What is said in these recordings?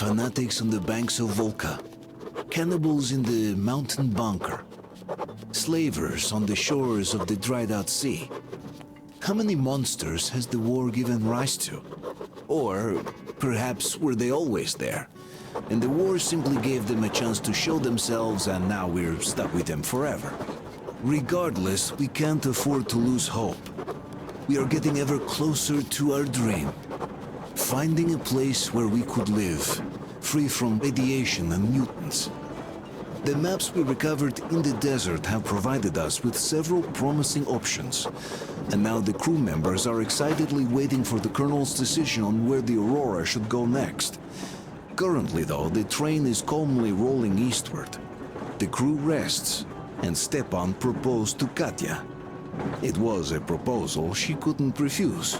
fanatics on the banks of Volga, cannibals in the mountain bunker, slavers on the shores of the dried-out sea. How many monsters has the war given rise to? Or perhaps were they always there, and the war simply gave them a chance to show themselves and now we're stuck with them forever? Regardless, we can't afford to lose hope. We are getting ever closer to our dream. Finding a place where we could live, free from radiation and mutants. The maps we recovered in the desert have provided us with several promising options, and now the crew members are excitedly waiting for the Colonel's decision on where the Aurora should go next. Currently, though, the train is calmly rolling eastward. The crew rests, and Stepan proposed to Katya. It was a proposal she couldn't refuse.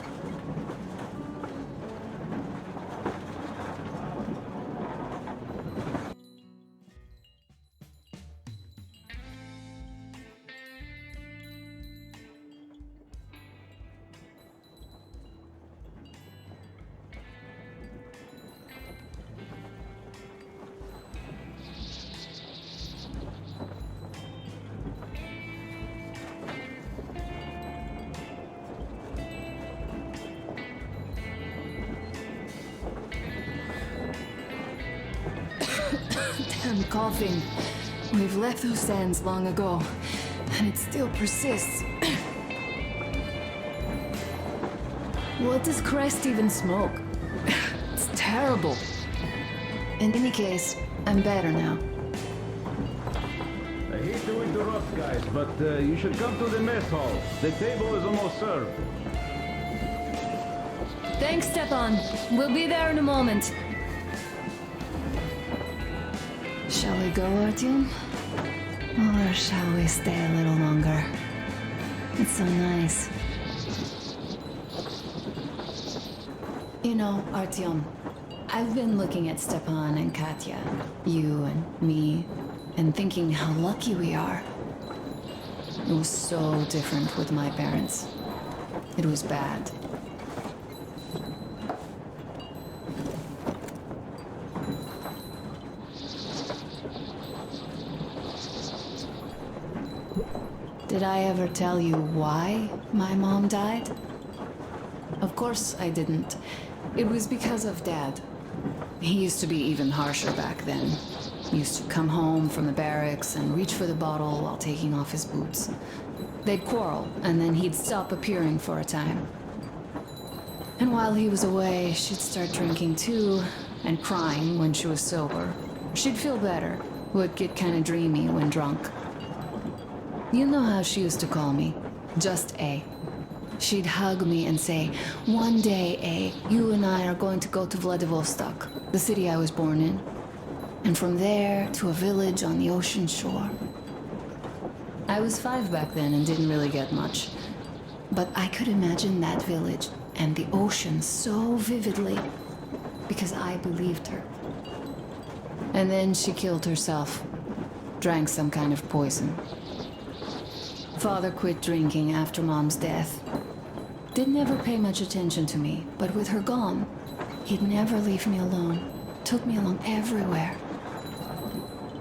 I'm coughing. We've left those sands long ago, and it still persists. What does Crest even smoke? It's terrible. In any case, I'm better now. I hate to interrupt, guys, but you should come to the mess hall. The table is almost served. Thanks, Stepan. We'll be there in a moment. Shall we go, Artyom? Or shall we stay a little longer? It's so nice. You know, Artyom, I've been looking at Stepan and Katya, you and me, and thinking how lucky we are. It was so different with my parents. It was bad. Did I ever tell you why my mom died? Of course I didn't. It was because of Dad. He used to be even harsher back then. He used to come home from the barracks and reach for the bottle while taking off his boots. They'd quarrel, and then he'd stop appearing for a time. And while he was away, she'd start drinking too, and crying when she was sober. She'd feel better, would get kinda dreamy when drunk. You know how she used to call me? Just A. She'd hug me and say, "One day, A, you and I are going to go to Vladivostok, the city I was born in. And from there to a village on the ocean shore." I was 5 back then and didn't really get much. But I could imagine that village and the ocean so vividly because I believed her. And then she killed herself, drank some kind of poison. Father quit drinking after Mom's death. Didn't ever pay much attention to me, but with her gone, he'd never leave me alone. Took me along everywhere.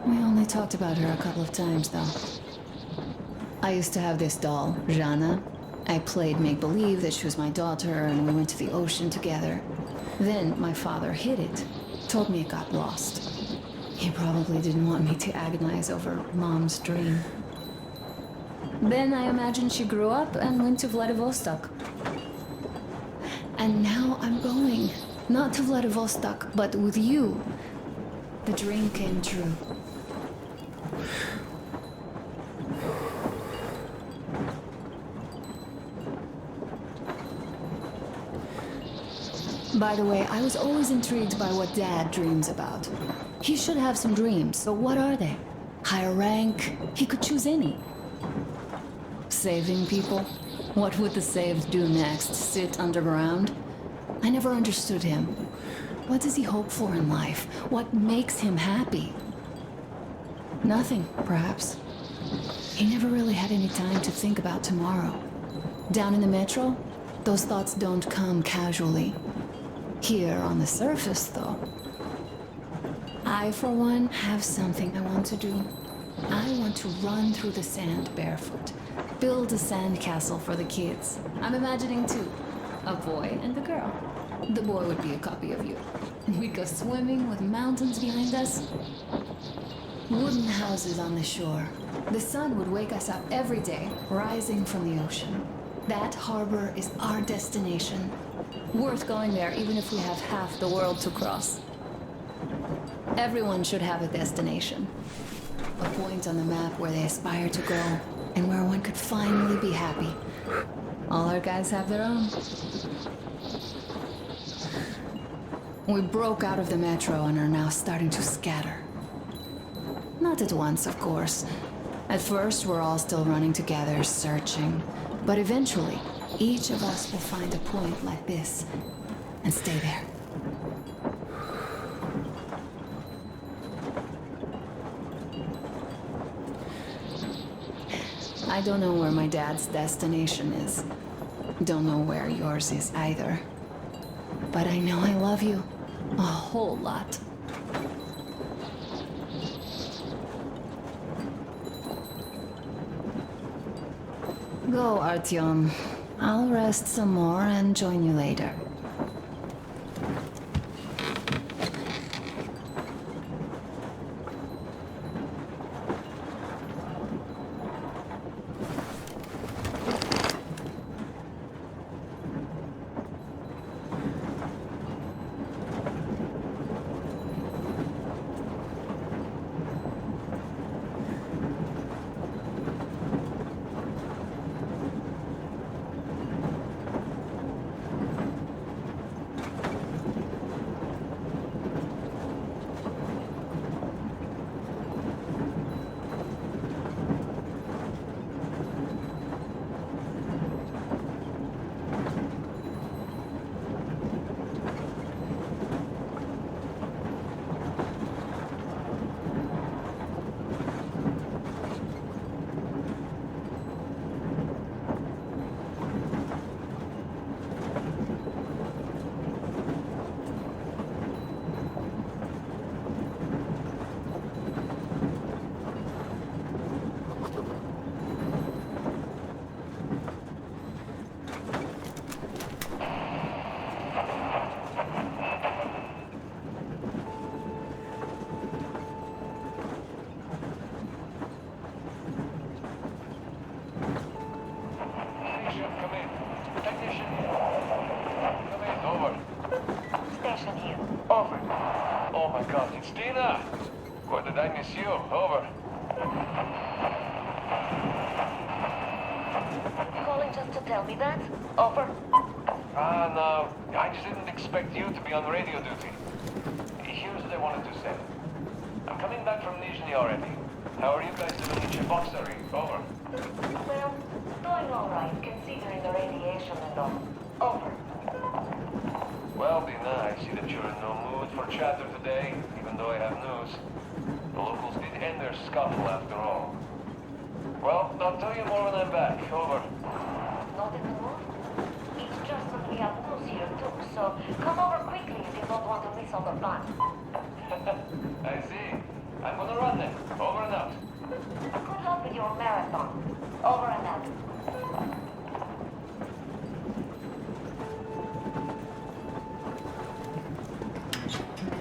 We only talked about her a couple of times, though. I used to have this doll, Jana. I played make-believe that she was my daughter, and we went to the ocean together. Then my father hid it, told me it got lost. He probably didn't want me to agonize over Mom's dream. Then I imagine she grew up and went to Vladivostok. And now I'm going. Not to Vladivostok, but with you. The dream came true. By the way, I was always intrigued by what Dad dreams about. He should have some dreams, so what are they? Higher rank? He could choose any. Saving people? What would the saved do next? Sit underground? I never understood him. What does he hope for in life? What makes him happy? Nothing, perhaps. He never really had any time to think about tomorrow. Down in the metro, those thoughts don't come casually. Here on the surface, though, I, for one, have something I want to do. I want to run through the sand barefoot. Build a sand castle for the kids. I'm imagining two. A boy and a girl. The boy would be a copy of you. We'd go swimming with mountains behind us. Wooden houses on the shore. The sun would wake us up every day, rising from the ocean. That harbor is our destination. Worth going there even if we have half the world to cross. Everyone should have a destination. A point on the map where they aspire to go, and where one could finally be happy. All our guys have their own. We broke out of the metro and are now starting to scatter. Not at once, of course. At first, we're all still running together, searching. But eventually, each of us will find a point like this and stay there. I don't know where my dad's destination is. Don't know where yours is either. But I know I love you a whole lot. Go, Artyom. I'll rest some more and join you later.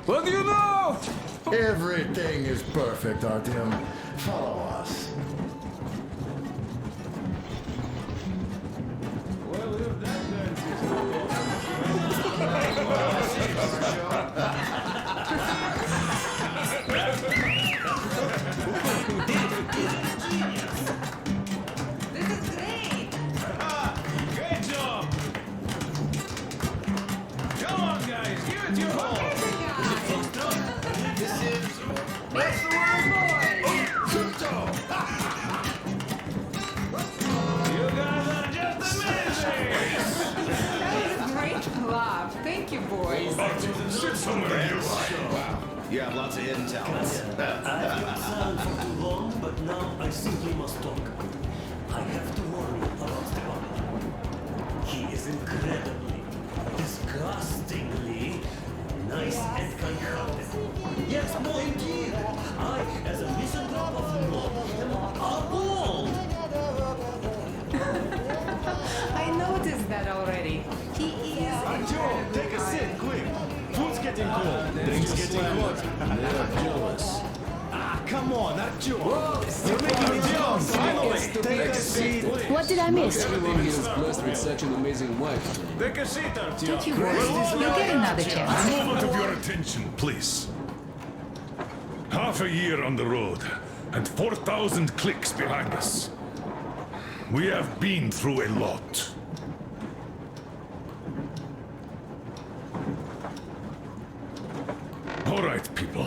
What do you know? Everything is perfect, Artyom. Follow us. Well, if that dance This is great! Great job! Come on, guys, give it your all! What's the word, You guys are just amazing! That was a great laugh. Thank you, boys. Sit somewhere, you Wow. You have lots of hidden talents. I've been silent for too long, but now I simply must talk. I have to warn you about Stepan. He is incredibly, disgustingly nice and kind-hearted. Yet No, indeed. I, as a misanthrope of Nod, am appalled. I noticed that already. He is. Artyom, take a seat, quick. Food's getting cold. Things getting hot. They're jealous. Ah, come on, Artyom. You're making me jealous. Finally, take a seat. What did I miss? Everyone here is blessed with such an amazing wife. Take a seat, Artyom. Don't you worry. You'll get another chance. A moment of your attention, please. Half a year on the road, and 4,000 clicks behind us. We have been through a lot. All right, people.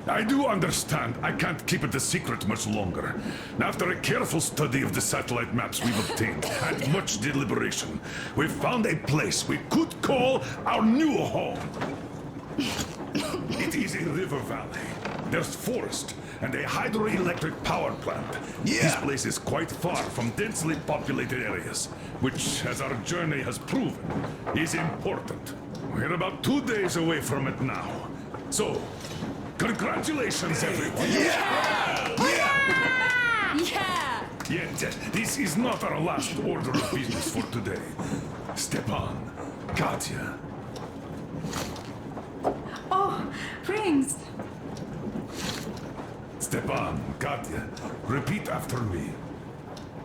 I do understand I can't keep it a secret much longer. After a careful study of the satellite maps we've obtained, and much deliberation, we've found a place we could call our new home. It is a river valley. There's forest and a hydroelectric power plant. This place is quite far from densely populated areas, which, as our journey has proven, is important. We're about 2 days away from it now. So, congratulations, everyone! Yet, this is not our last order of business for today. Stepan, Katya, Oh, rings. Stepan, Katya, repeat after me.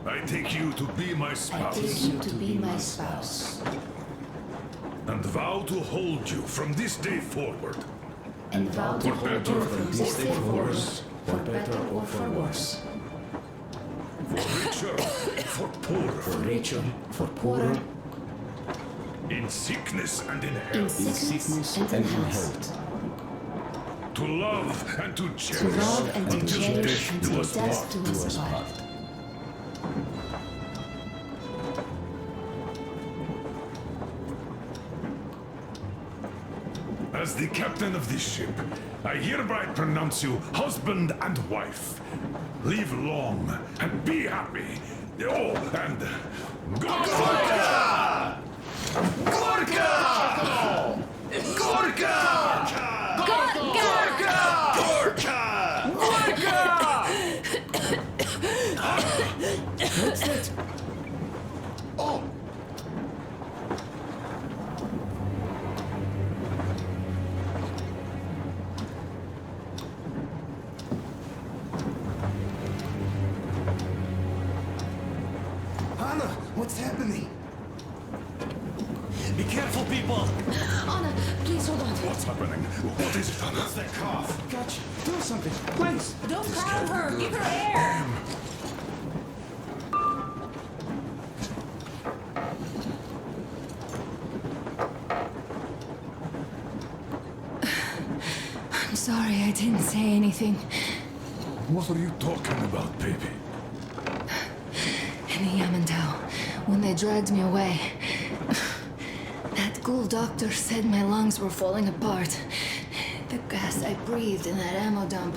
I take you to be my spouse. To be my spouse. And vow to hold you from this day forward. And vow to For better, from this day forward, for better or for worse. for richer, for poorer, Richer, for poorer, in sickness and in in health, sickness and in health. to love and to To cherish, love and to until cherish death do until us death part. do us part. As the captain of this ship, I hereby pronounce you husband and wife. Live long and be happy. Oh, and Gorka! Gorka! Gorka! That's it. Oh, Anna, what's happening? Be careful, people. Anna, please hold on. what's happening? What is it, Anna? That cough. Gotcha. Do something, please. Don't crowd her. Give her air. I'm sorry I didn't say anything. What are you talking about, baby? In the Yamantau, when they dragged me away, that ghoul doctor said my lungs were falling apart. The gas I breathed in that ammo dump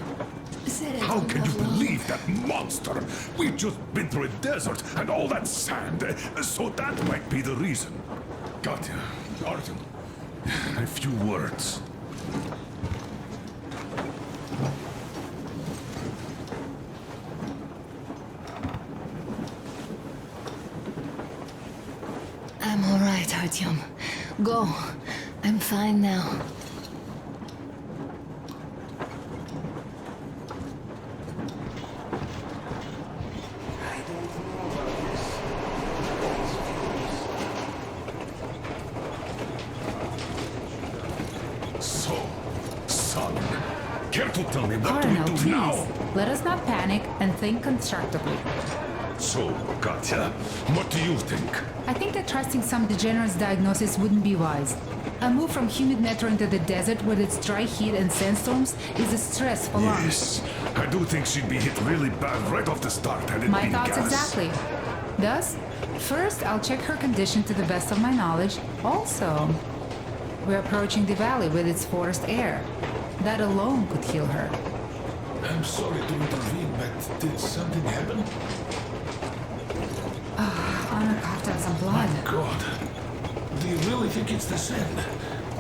said I How didn't can you have long. believe that monster? We've just been through a desert and all that sand, so that might be the reason. Katya, Artyom, a few words. I'm all right, Artyom. Go. I'm fine now. So, son, care to tell me what Colonel, do we do please. now? Let us not panic and think constructively. So, Katya, what do you think? I think that trusting some degenerate's diagnosis wouldn't be wise. A move from humid metro into the desert with its dry heat and sandstorms is a stress for lungs. Yes, I do think she'd be hit really bad right off the start had it My been thoughts gas. exactly. Thus, first I'll check her condition to the best of my knowledge. Also, we're approaching the valley with its forest air. That alone could heal her. I'm sorry to intervene, but did something happen? Anna coughed out some blood. God, do you really think it's the sand?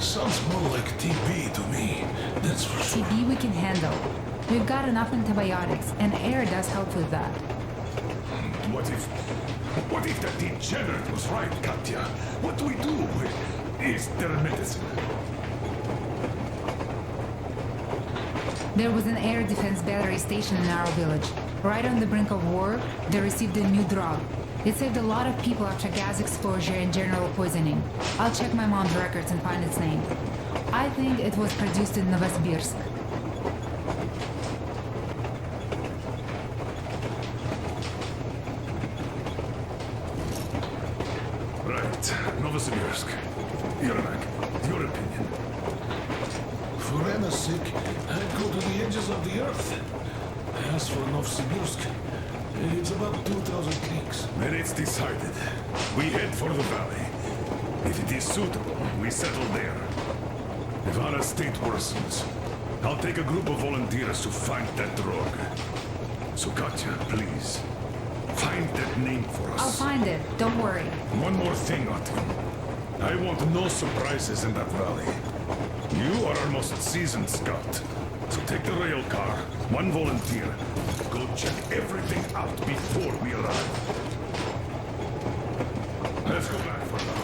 Sounds more like TB to me. That's for sure. TB we can handle. We've got enough antibiotics, and air does help with that. What if that degenerate was right, Katya? What do we do? Is there a medicine? There was an air defense battery station in our village. Right on the brink of war, they received a new drug. It saved a lot of people after gas exposure and general poisoning. I'll check my mom's records and find its name. I think it was produced in Novosibirsk. Right, Novosibirsk. Yermak, your opinion? For Anna's sake, I'd go to the edges of the earth. As for Novosibirsk, it's about 2,000 clicks. Then it's decided. We head for the valley. If it is suitable, we settle there. If Anna's state worsens, I'll take a group of volunteers to find that drug. So Katya, please, find that name for us. I'll find it, don't worry. One more thing, Otto. I want no surprises in that valley. You are our most seasoned scout. So take the rail car, one volunteer. Go check everything out before we arrive. Let's go back for now.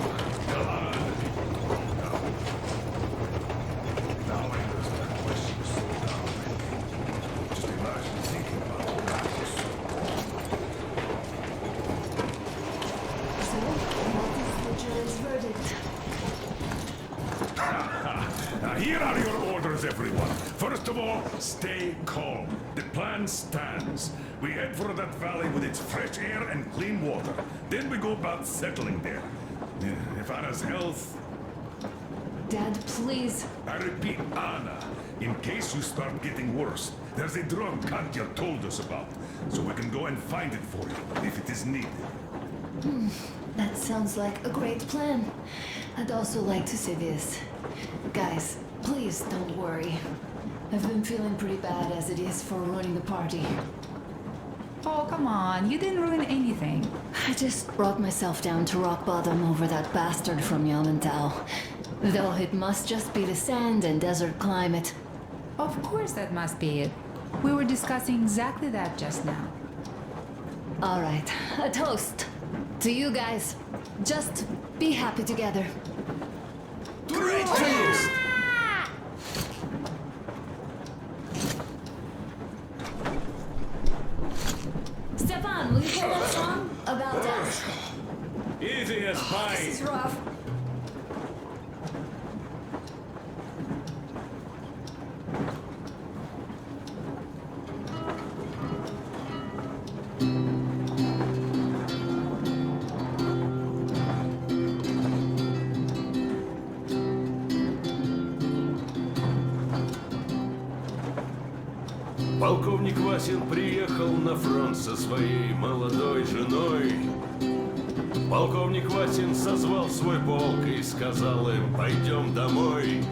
Tell Anna and the people to calm down. Now I understand why she was so down lately. Just imagine thinking about all that. So, what is the jury's verdict? Now here are your orders, everyone. First of all, stay calm. The plan stands. We head for that valley with its fresh air and clean water. Then we go about settling there. If Anna's health... Dad, please. I repeat, Anna, in case you start getting worse, there's a drug Katya told us about, so we can go and find it for you, if it is needed. That sounds like a great plan. I'd also like to say this. Guys, please don't worry. I've been feeling pretty bad as it is for ruining the party. Oh, come on, you didn't ruin anything. I just brought myself down to rock bottom over that bastard from Yamantau. Though it must just be the sand and desert climate. Of course that must be it. We were discussing exactly that just now. All right, a toast to you guys. Just be happy together. Great toast! Stefan, will you play that song about that? Easy as pie. This is rough. Полковник Васин приехал на фронт со своей молодой женой. Полковник Васин созвал свой полк и сказал им: пойдем домой.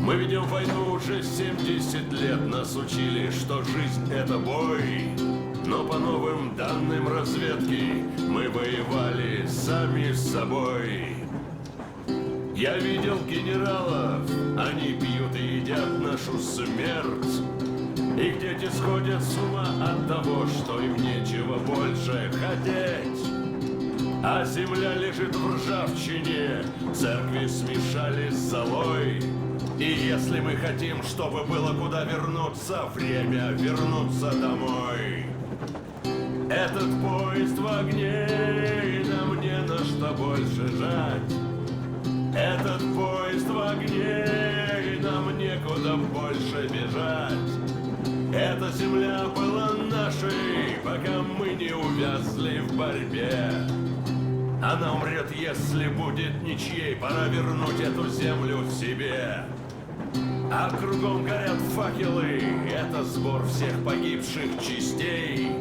Мы ведем войну уже 70 лет, нас учили, что жизнь это бой. Но по новым данным разведки мы воевали сами с собой. Я видел генералов, они пьют и едят нашу смерть. Их дети сходят с ума от того, что им нечего больше хотеть. А земля лежит в ржавчине, церкви смешались с золой. И если мы хотим, чтобы было куда вернуться, время вернуться домой. Этот поезд в огне, и нам не на что больше жать. Этот поезд в огне, и нам некуда больше бежать. Эта земля была нашей, пока мы не увязли в борьбе. Она умрет, если будет ничьей, пора вернуть эту землю себе. А кругом горят факелы, это сбор всех погибших частей.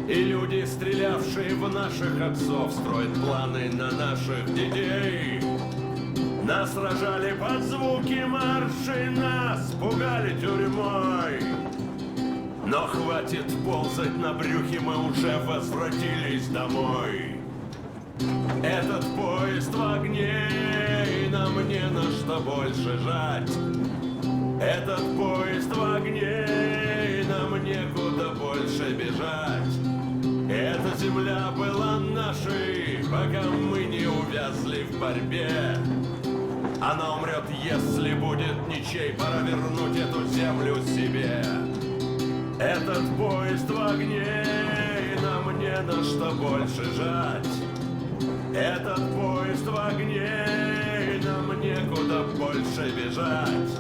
И люди, стрелявшие в наших отцов, строят планы на наших детей. Нас сражали под звуки маршей, нас пугали тюрьмой. Но хватит ползать на брюхе, мы уже возвратились домой. Этот поезд в огне, и нам не на что больше жать. Этот поезд в огне, и нам некуда больше бежать. Эта земля была нашей, пока мы не увязли в борьбе. Она умрет, если будет ничей, пора вернуть эту землю себе. Этот поезд в огне, и нам не на что больше жать. Этот поезд в огне, и нам некуда больше бежать.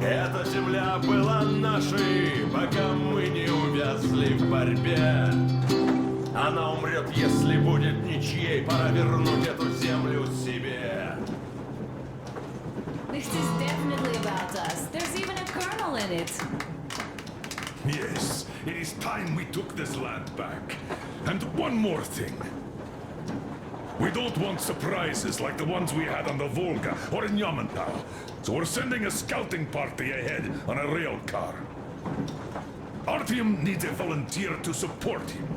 Эта земля была нашей, пока мы не увязли в борьбе. Она умрет, если будет ничьей, пора вернуть эту землю себе. This is definitely about us. There's even a colonel in it. Yes, it is time we took this land back. And one more thing. We don't want surprises like the ones we had on the Volga or in Yamantau. So we're sending a scouting party ahead on a rail car. Artyom needs a volunteer to support him.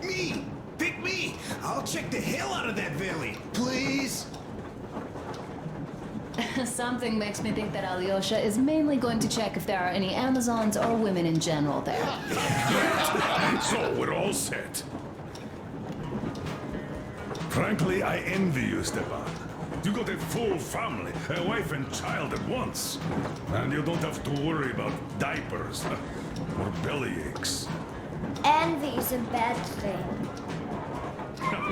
Me! Pick me! I'll check the hell out of that valley. Please? Something makes me think that Alyosha is mainly going to check if there are any Amazons or women in general there. So we're all set. Frankly, I envy you, Stepan. You got a full family, a wife and child at once. And you don't have to worry about diapers or belly aches. Envy is a bad thing.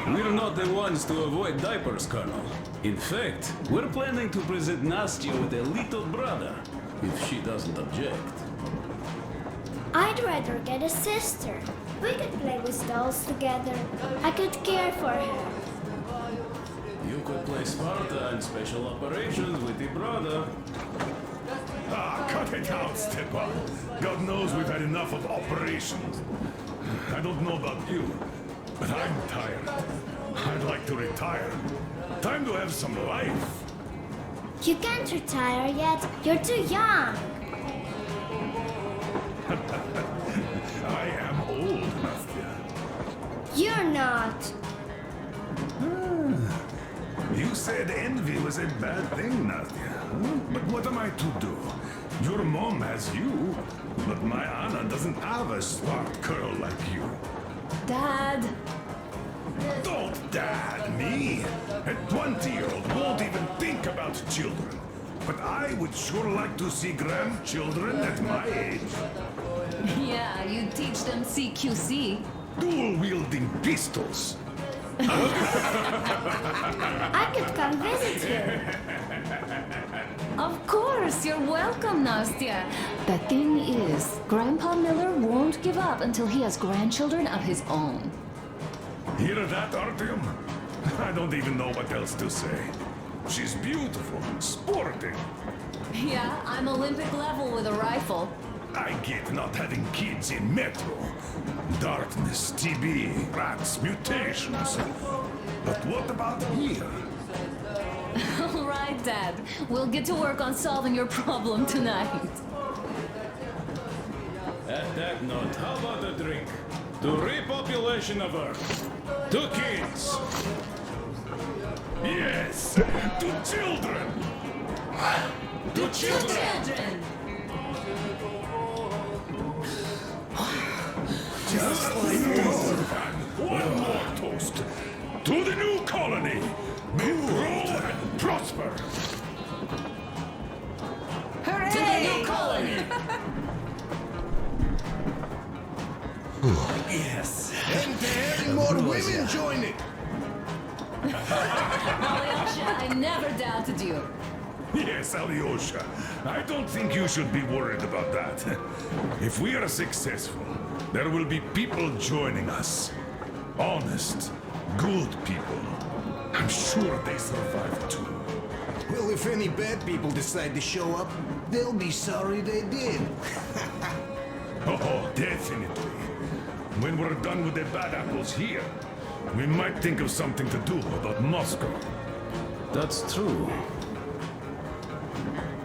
We're not the ones to avoid diapers, Colonel. In fact, we're planning to present Nastya with a little brother, if she doesn't object. I'd rather get a sister. We could play with dolls together. I could care for her. You could play Sparta and special operations with your brother. Ah, cut it out, Stepan. God knows we've had enough of operations. I don't know about you, but I'm tired. I'd like to retire. Time to have some life. You can't retire yet. You're too young. I am old, Nastya. You're not. You said envy was a bad thing, Nastya. But what am I to do? Your mom has you, but my Anna doesn't have a smart girl like you. Dad! Don't dad me! A 20-year-old won't even think about children. But I would sure like to see grandchildren at my age. Yeah, you teach them CQC. Dual-wielding pistols. I could come visit you. Of course, you're welcome, Nastya. The thing is, Grandpa Miller won't give up until he has grandchildren of his own. Hear that, Artyom? I don't even know what else to say. She's beautiful, sporting. Yeah, I'm Olympic level with a rifle. I get not having kids in Metro. Darkness, TB, rats, mutations. But what about here? All right, Dad. We'll get to work on solving your problem tonight. At that note, how about a drink? To repopulation of Earth. To kids. Yes, to children. To children. Just like this. One more toast. To the new colony. May it grow and prosper. Hooray! To the new colony! Yes. And to having more women join it. Alyosha, I never doubted you. Yes, Alyosha. I don't think you should be worried about that. If we are successful, there will be people joining us. Honest, good people. I'm sure they survive too. Well, if any bad people decide to show up, they'll be sorry they did. Oh, definitely. When we're done with the bad apples here, we might think of something to do about Moscow. That's true.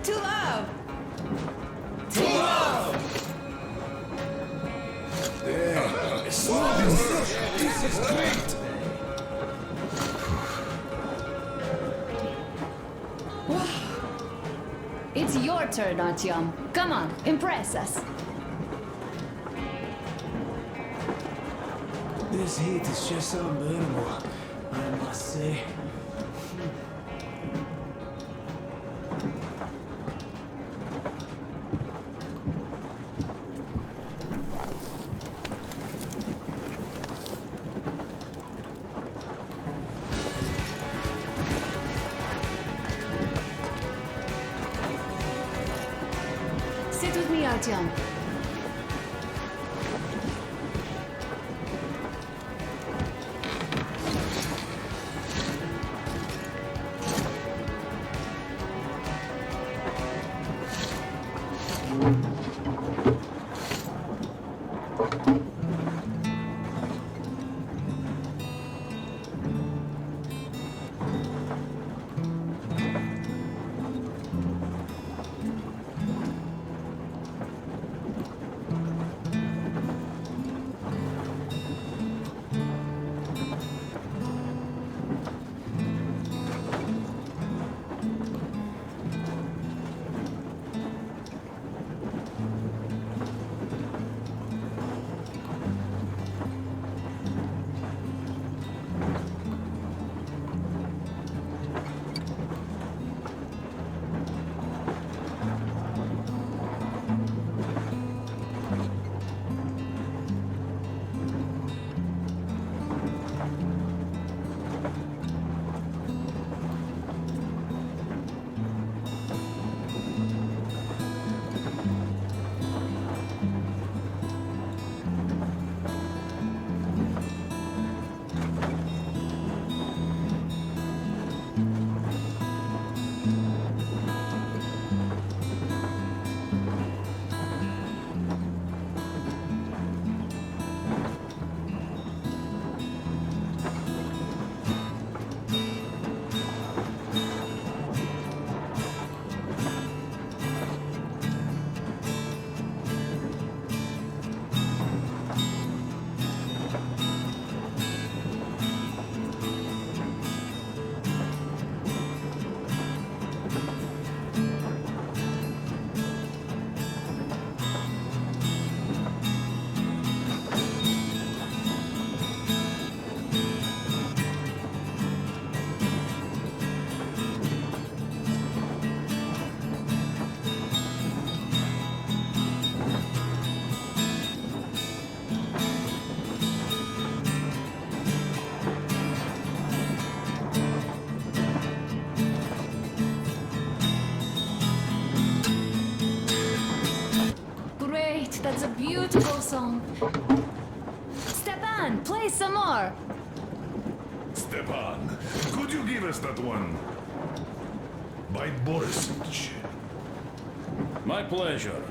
To love! To love! This is great! Your turn, Artyom. Come on, impress us. This heat is just unbearable, I must say. Sit with me, Artyom. That's a beautiful song. Stepan, play some more. Stepan, could you give us that one? By Borisovich. My pleasure.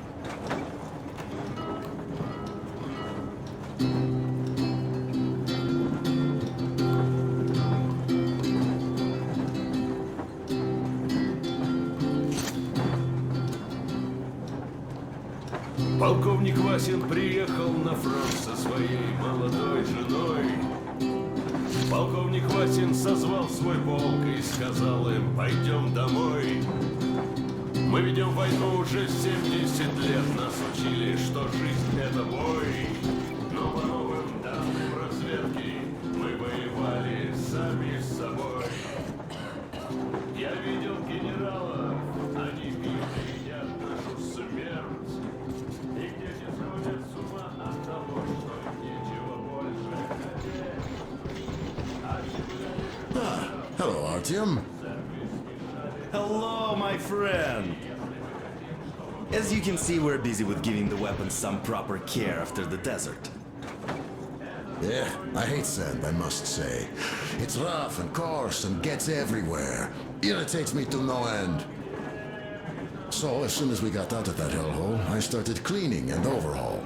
Полковник Васин приехал на фронт со своей молодой женой. Полковник Васин созвал свой полк и сказал им: пойдем домой. Мы ведем войну уже 70 лет, нас учили, что жизнь это бой. Но по новым данным разведки мы воевали сами с собой. Я видел генералов, они пьют и едят нашу смерть. И дети сходят с ума от того, что им нечего больше хотеть. Hello, Artyom. Hello, my friend. As you can see, we're busy with giving the weapons some proper care after the desert. Yeah, I hate sand, I must say. It's rough and coarse and gets everywhere. Irritates me to no end. So, as soon as we got out of that hellhole, I started cleaning and overhaul.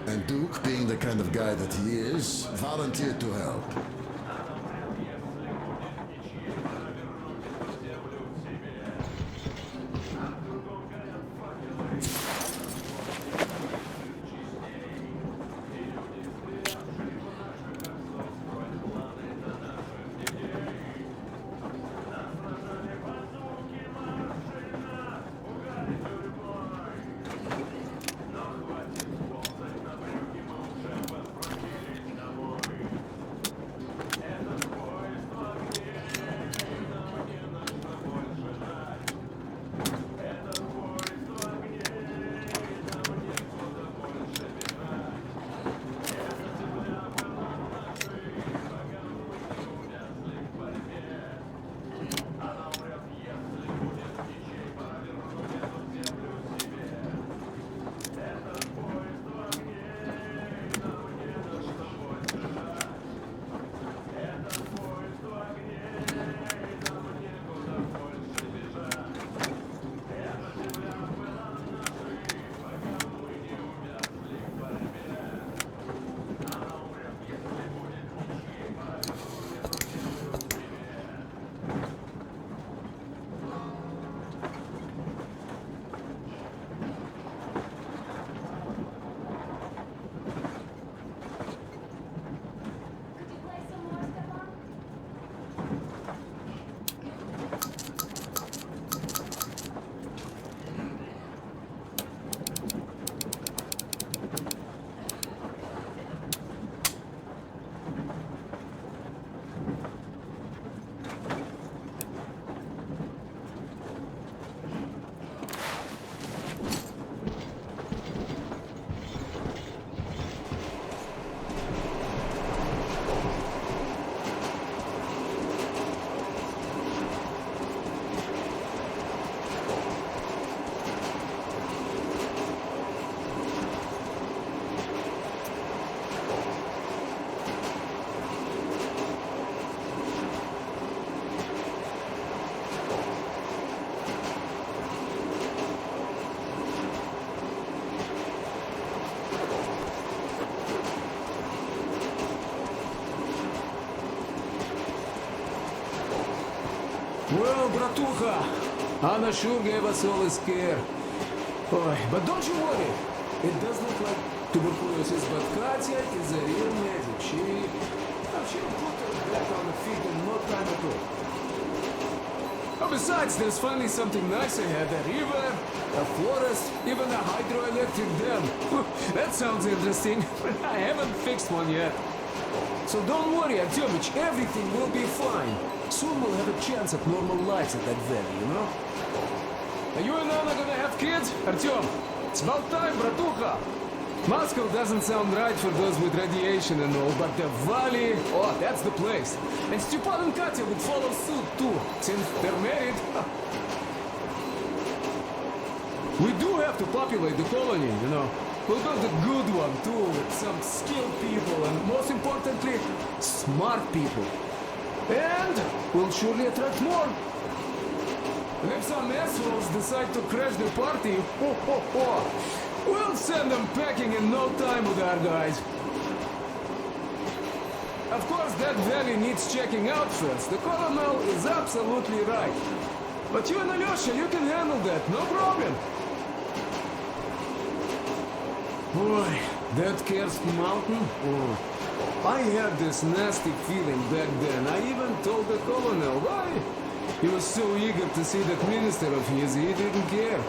And Duke, being the kind of guy that he is, volunteered to help. bratucha! Anna sure gave us all a scare. Boy, but don't you worry. It does look like tuberculosis, but Katya is a real medic. She'll put her back on the feet in no time at all. Oh, besides, there's finally something nice ahead. A river, a forest, even a hydroelectric dam. That sounds interesting, but I haven't fixed one yet. So don't worry, Artyomich, everything will be fine. Soon we'll have a chance at normal lives at that valley, you know? Are you and Anna gonna have kids? Artyom, it's about time, bratucha! Moscow doesn't sound right for those with radiation and all, but the valley, oh, that's the place. And Stepan and Katya would follow suit too, since they're married. We do have to populate the colony, you know. We'll build a good one too, with some skilled people and, most importantly, smart people. And we'll surely attract more. And if some assholes decide to crash the party, we'll send them packing in no time with our guys. Of course, that valley needs checking out first. The colonel is absolutely right. But you and Alyosha, you can handle that, no problem. Boy, that Kersk mountain? Oh, I had this nasty feeling back then. I even told the colonel why. He was so eager to see that minister of his, he didn't care.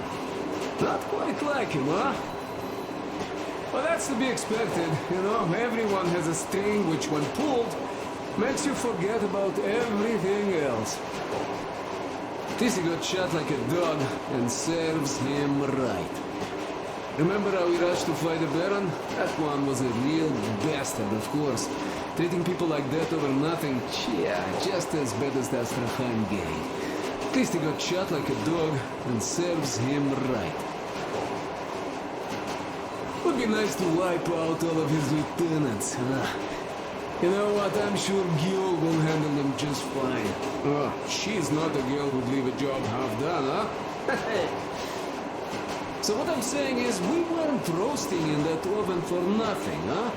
Not quite like him, huh? Well, that's to be expected, you know. Everyone has a string which, when pulled, makes you forget about everything else. This he got shot like a dog, and serves him right. Remember how we rushed to fight the Baron? That one was a real bastard, of course. Treating people like that over nothing, yeah, just as bad as the Astrakhan gang. At least he got shot like a dog, and serves him right. Would be nice to wipe out all of his lieutenants. You know what, I'm sure Gil will handle them just fine. She's not a girl who'd leave a job half done, huh? So what I'm saying is, we weren't roasting in that oven for nothing, huh?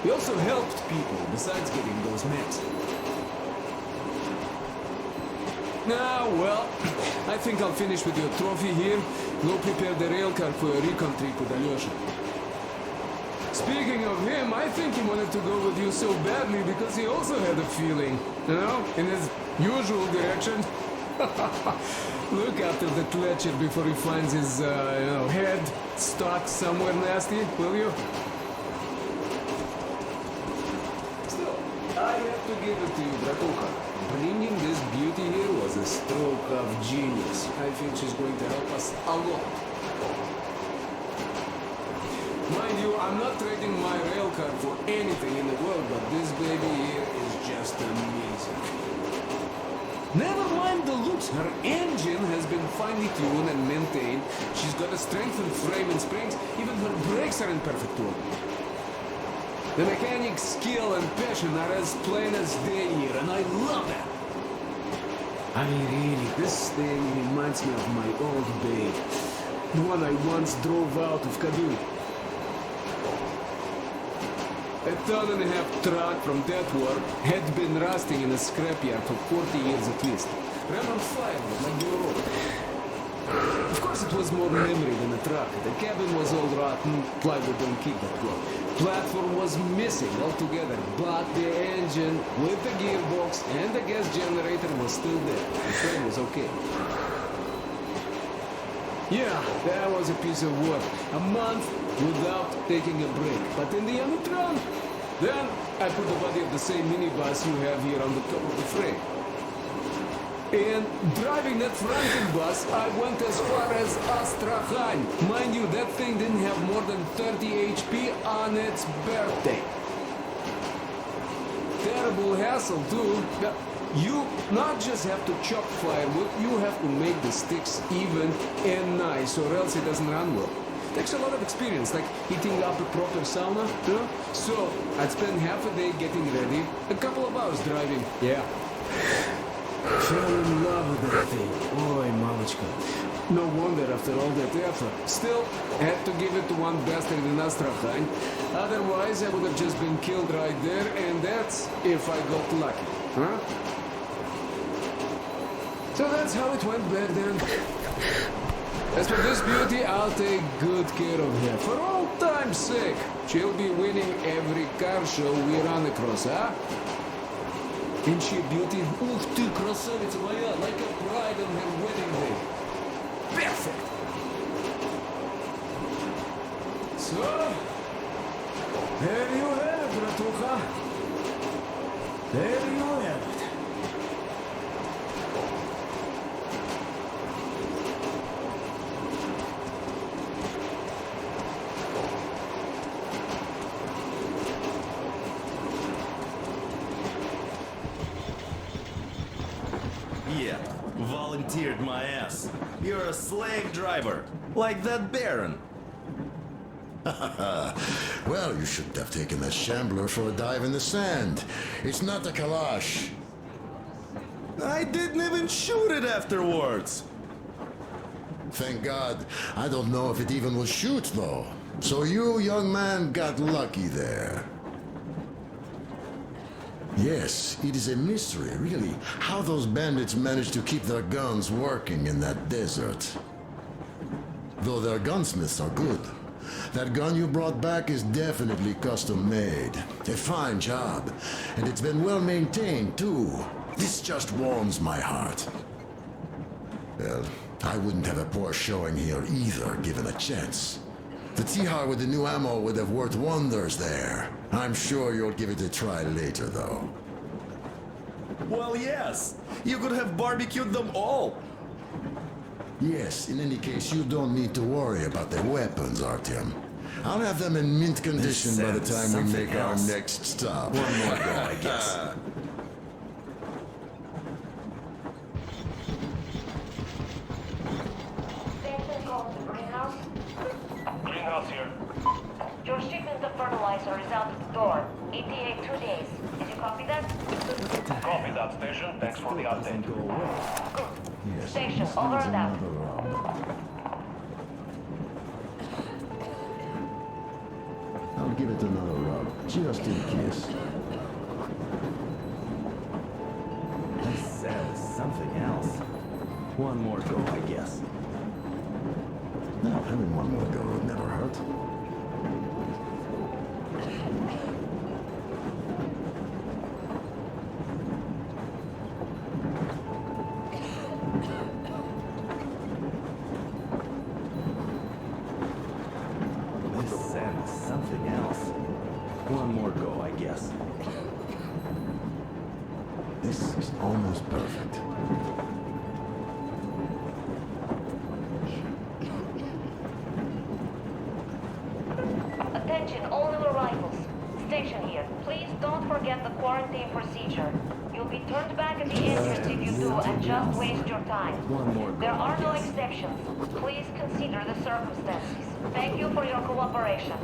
We also helped people, besides getting those mechs. Now, well, I think I'll finish with your trophy here. Go prepare the railcar for a recon trip with Alyosha. Speaking of him, I think he wanted to go with you so badly because he also had a feeling, you know, in his usual direction. Look after the Fletcher before he finds his, head stuck somewhere nasty, will you? Still, I have to give it to you, bratucha. Bringing this beauty here was a stroke of genius. I think she's going to help us a lot. Mind you, I'm not trading my railcar for anything in the world, but this baby here is just amazing. Never mind the looks, her engine has been finely tuned and maintained. She's got a strengthened frame and springs, even her brakes are in perfect order. The mechanic's skill and passion are as plain as day here, and I love that. I mean, really, this thing reminds me of my old babe. The one I once drove out of Kadui. A ton-and-a-half truck from that war had been rusting in a scrapyard for 40 years at least. Ran on fire like the road. Of course it was more memory than a truck. The cabin was all rotten, plywood don't keep that well. Platform was missing altogether, but the engine with the gearbox and the gas generator was still there. The frame was okay. Yeah, that was a piece of work. A month without taking a break. But in the end it ran. Then I put the body of the same minibus you have here on the top of the frame. And driving that Franken bus, I went as far as Astrakhan. Mind you, that thing didn't have more than 30 HP on its birthday. Terrible hassle too. You not just have to chop firewood, you have to make the sticks even and nice, or else it doesn't run well. Takes a lot of experience, like heating up a proper sauna, you know? So, I'd spend half a day getting ready, a couple of hours driving. Yeah. Fell in love with that thing. Oy, mamichka. No wonder after all that effort. Still, had to give it to one bastard in Astrakhan. Otherwise, I would have just been killed right there, and that's if I got lucky. Huh? So that's how it went back then. As for this beauty, I'll take good care of her. For old time's sake, she'll be winning every car show we run across, huh? Ain't she a beauty? Ух ты, красавица моя, like a bride on her wedding day. Perfect! So, there you have it, Bratucha. There you have it. Yeah, volunteered my ass. You're a slave driver, like that Baron. Well, you shouldn't have taken that shambler for a dive in the sand. It's not a Kalash. I didn't even shoot it afterwards. Thank God. I don't know if it even will shoot, though. So you, young man, got lucky there. Yes, it is a mystery, really, how those bandits managed to keep their guns working in that desert. Though their gunsmiths are good. That gun you brought back is definitely custom made. A fine job. And it's been well maintained, too. This just warms my heart. Well, I wouldn't have a poor showing here either, given a chance. The Tihar with the new ammo would have worked wonders there. I'm sure you'll give it a try later, though. Well, yes. You could have barbecued them all. Yes, in any case, you don't need to worry about their weapons, Artyom. I'll have them in mint condition by the time we make our next stop. One more go, I guess. Greenhouse here. Your shipment of fertilizer is out of the door. ETA 2 days. Did you copy that? Copy that, station. Thanks for the update. Good. Station, over and out. I'll give it another rub, just in case. This says something else. One more go, I guess. No, having one more go would never hurt. This says something else. One more go, I guess. This is almost perfect. Attention, all new arrivals. Station here. Please don't forget the quarantine procedure. You'll be turned back at the entrance if you do, and just waste your time. One more go, There are no I guess. exceptions. Please consider the circumstances. Thank you for your cooperation.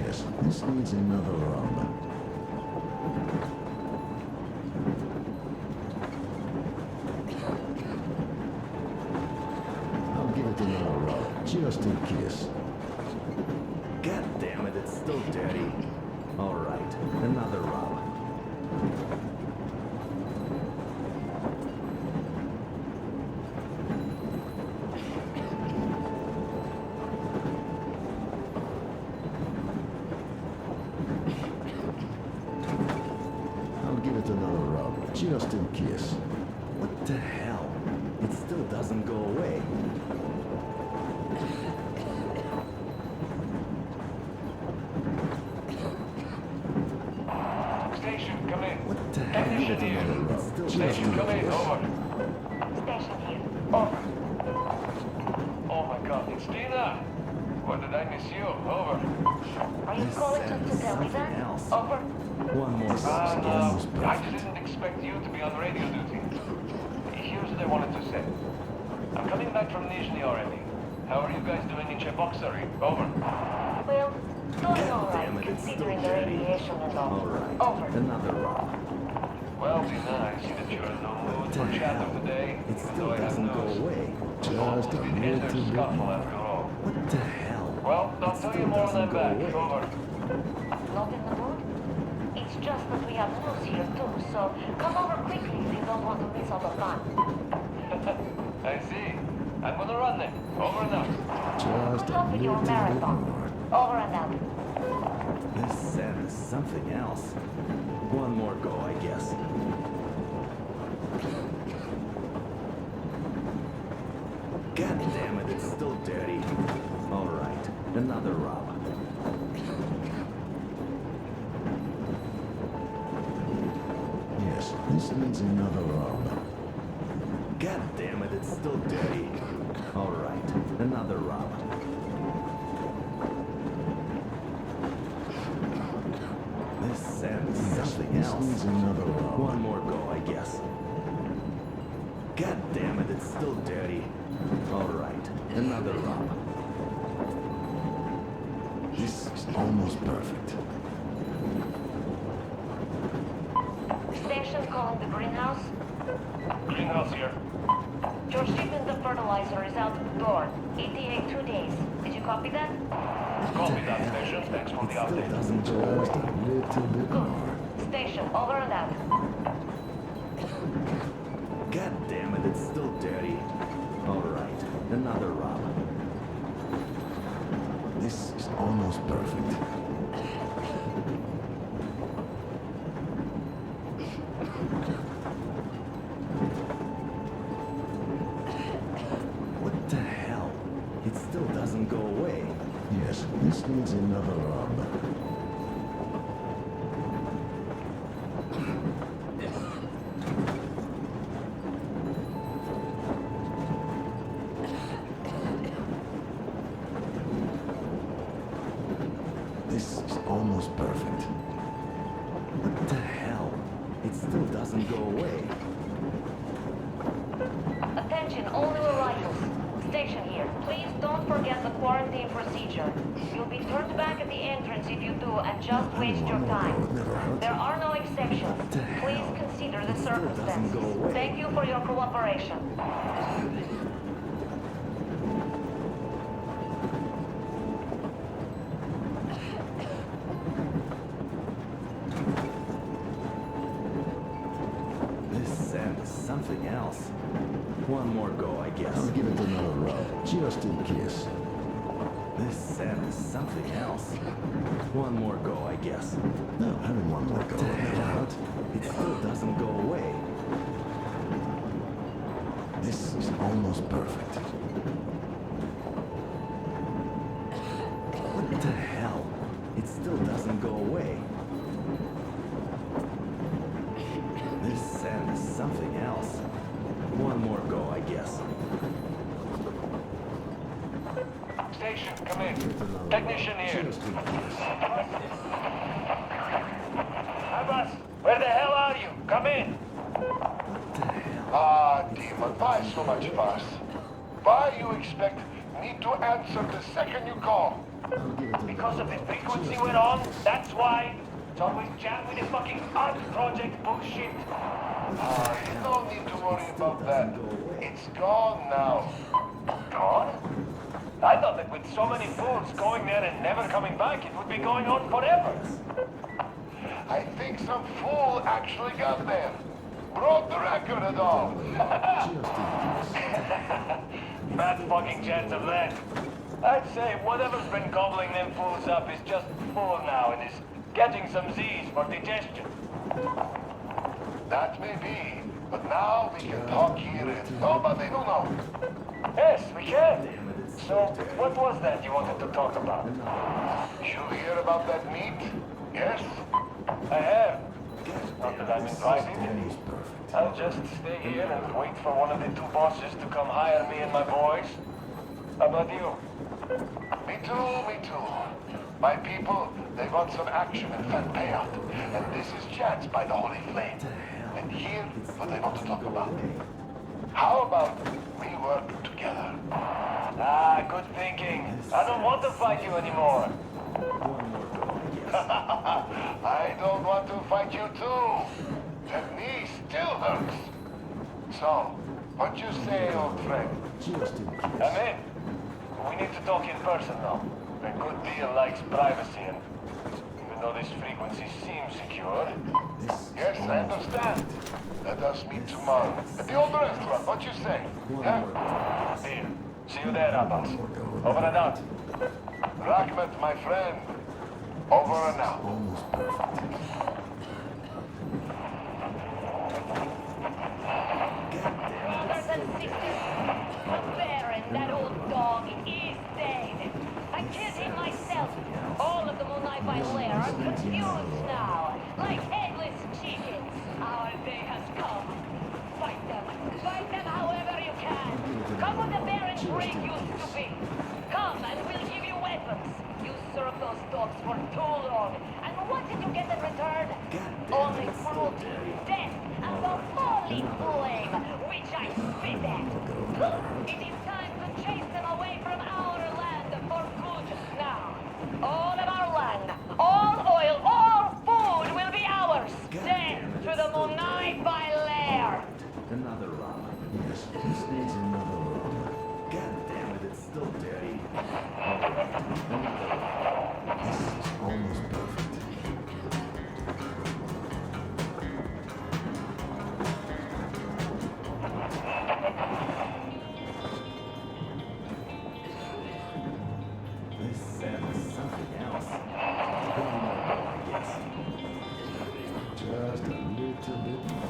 Yes, this needs another rub. I'll give it another rub, just in case. God damn it, it's still dirty. All right, another rub. I'll give it another rub, just in case. What the hell? It still doesn't go away. Station, come in. What the hell? Technician here. Station, come in. Over. Station here. Over. Oh my god, it's Dina. When did I miss you? Over. Are you calling to tell me that? Over. One more No, I just didn't expect you to be on radio duty. Here's what I wanted to say. I'm coming back from Nizhny already. How are you guys doing in Cheboksary? Over. Well, doing all right, considering the radiation and all. Alright, Over. another rub. Well, Dina, I see that you're in no mood for chatter today. It still doesn't go away. Just a Almost little endless bit. scuffle after all. What the hell? Well, I'll tell you more when I'm back. Over. Not in the mood? It's just that we have news here too, so come over quickly if you don't want to miss all the fun. I see. I'm gonna run then. Over and out. Good luck with your marathon. Over and out. This sand is something else. One more go, I guess. God damn it, it's still dirty. All right, another rub. Yes, this needs another rub. God damn it, it's still dirty. All right, another rub. This sand is something this else. needs another rub. One more go, I guess. God damn it, it's still dirty. All right, another rub. This is almost perfect. Station calling the greenhouse. Greenhouse here. Your shipment of fertilizer is out the door. ETA 2 days. Did you copy that? Copy that, Station. Thanks for the update. Doesn't just a little bit more. Station, over and out. God damn it, it's still dirty. All right, another rub. This is almost perfect. What the hell? It still doesn't go away. Yes, this needs another rub. This is almost perfect. What the hell? It still doesn't go away. Attention, all new arrivals. Station here. Please don't forget the quarantine procedure. You'll be turned back at the entrance if you do, and just waste your time. There are no exceptions. Please consider the circumstances. Thank you for your cooperation. This sand is something else. One more go, I guess. I'll give it another rub, just in case. This sand is something else. One more go, I guess. No, having one more go. What the hell? It still doesn't go away. This is almost perfect. What the hell? It still doesn't go away. This sand is something else. One more go, I guess. Station, come in. Technician here. Abbas, where the hell are you? Come in. Ah, demon, why so much fuss? Why you expect me to answer the second you call? Because of the frequency we're on, that's why. It's always jammed with the fucking art project bullshit. Ah, you don't need to worry about that. It's gone now. Gone? I thought that with so many fools going there and never coming back, it would be going on forever. I think some fool actually got there. Broke the record and all. Bad fucking chance of that. I'd say whatever's been gobbling them fools up is just full now and is getting some Z's for digestion. That may be, but now we can talk here and nobody will know. Yes, we can. So, what was that you wanted to talk about? You hear about that meet? Yes? I have. Not that I'm invited. I'll just stay here and wait for one of the two bosses to come hire me and my boys. How about you? Me too. My people, they want some action and fat payout. And this is chance by the Holy Flame. And here's what I want to talk about. How about we work together? Ah, good thinking. I don't want to fight you anymore. I don't want to fight you too. The knee still hurts. So, what you say, old friend? I'm in. We need to talk in person now. A good deal likes privacy and even though this frequency seems secure. Yes, I understand. Let us meet tomorrow. At the old restaurant, what you say? Huh? Deal. See you there, Abbas. Over and out. Rahmat, my friend. Over and out. Brothers and sisters, Baron, that old dog, is dead. I killed him myself. All of the Moonlight by Lair are confused now, like headless chickens. Our day has come. Fight them. Fight them however you can. Come with the Baron's rig used to be. Come and we'll give you weapons. You served those dogs for too long. And what did you get in return? Only fruit, death, and the falling flame, which I spit at. It is time to chase them away from our land for good now. All of our land, all oil, all food will be ours. Death to the Moonlight by Lair. Another llama. Yes, just needs another llama. God damn it, it's still dirty. This is almost perfect. This sand is something else. Yes. Just a little bit more.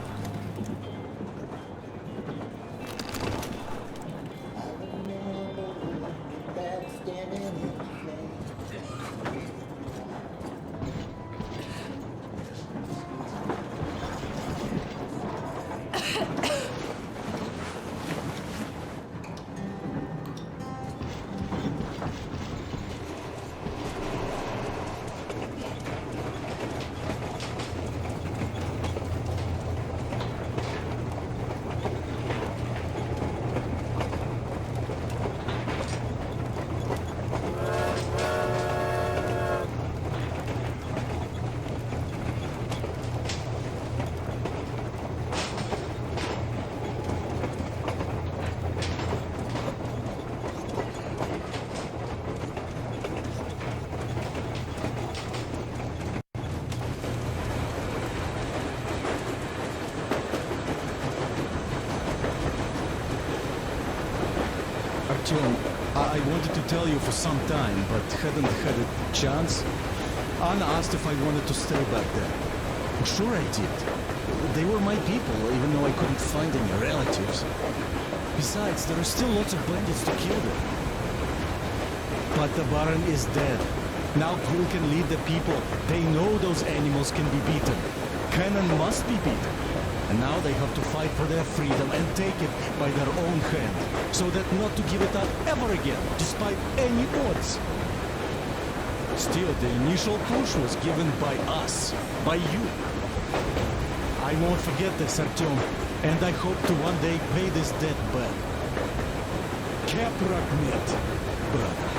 Artyom, I wanted to tell you for some time, but hadn't had a chance. Anna asked if I wanted to stay back there. Sure I did. They were my people, even though I couldn't find any relatives. Besides, there are still lots of bandits to kill them. But the Baron is dead. Now Quill can lead the people. They know those animals can be beaten. Cannon must be beaten. And now they have to fight for their freedom and take it by their own hand, so that not to give it up ever again, despite any odds. Still, the initial push was given by us, by you. I won't forget this, Artyom, and I hope to one day pay this debt back. Camaraderie, brother.